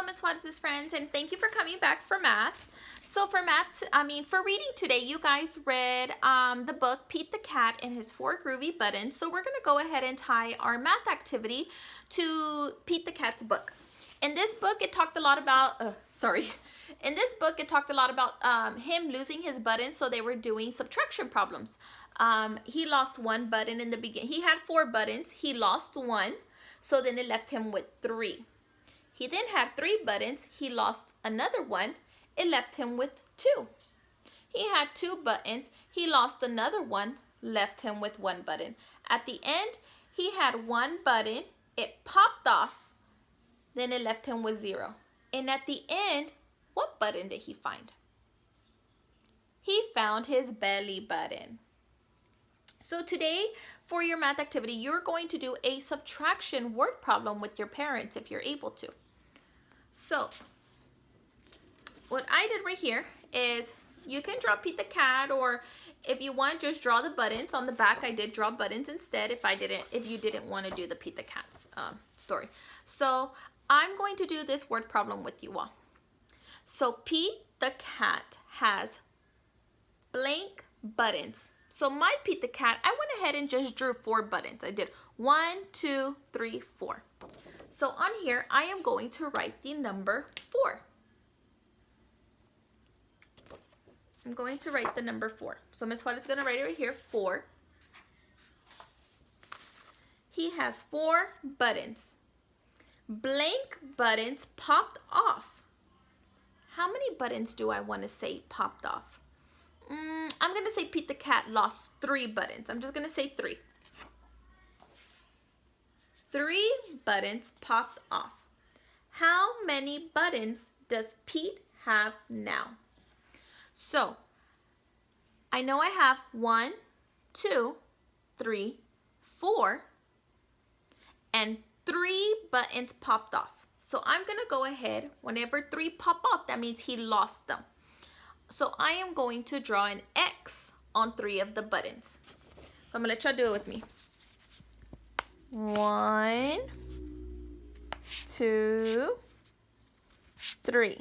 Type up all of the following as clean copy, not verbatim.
Ms. Juarez's friends, and thank you for coming back for math. So for for reading today, you guys read the book Pete the Cat and His Four Groovy Buttons. So we're going to go ahead and tie our math activity to Pete the Cat's book. In this book, it talked a lot about, In this book, it talked a lot about him losing his buttons, so they were doing subtraction problems. He lost one button in the beginning. He had 4 buttons. He lost one, so then it left him with 3. He then had 3 buttons. He lost another one. It left him with 2. He had 2 buttons. He lost another one, left him with 1 button. At the end, he had 1 button. It popped off. Then it left him with 0. And at the end, what button did he find? He found his belly button. So today, for your math activity, you're going to do a subtraction word problem with your parents if you're able to. So, what I did right here is you can draw Pete the Cat, or if you want, just draw the buttons. On the back, I did draw buttons instead if you didn't want to do the Pete the Cat story. So, I'm going to do this word problem with you all. So Pete the Cat has blank buttons. So my Pete the Cat, I went ahead and just drew 4 buttons. I did 1, 2, 3, 4. So on here, I am going to write the number 4. I'm going to write the number 4. So Ms. Juarez is going to write it right here, 4. He has 4 buttons. Blank buttons popped off. How many buttons do I want to say popped off? I'm going to say Pete the Cat lost 3 buttons. I'm just going to say 3. 3 buttons popped off. How many buttons does Pete have now? So, I know I have 1, 2, 3, 4, and 3 buttons popped off. So I'm going to go ahead, whenever 3 pop off, that means he lost them. So I am going to draw an X on 3 of the buttons. So I'm going to let y'all do it with me. 1, 2, 3.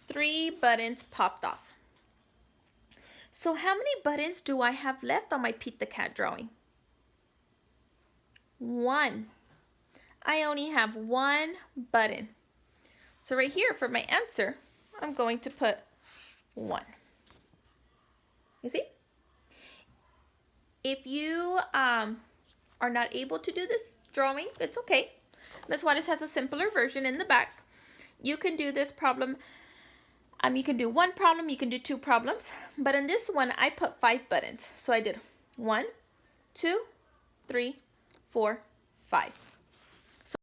3 buttons popped off. So how many buttons do I have left on my Pete the Cat drawing? 1. I only have 1 button. So right here for my answer, I'm going to put 1. You see? If you are not able to do this drawing, it's okay. Ms. Juarez has a simpler version in the back. You can do this problem. You can do 1 problem, you can do 2 problems. But in this one, I put 5 buttons. So I did 1, 2, 3, 4, 5.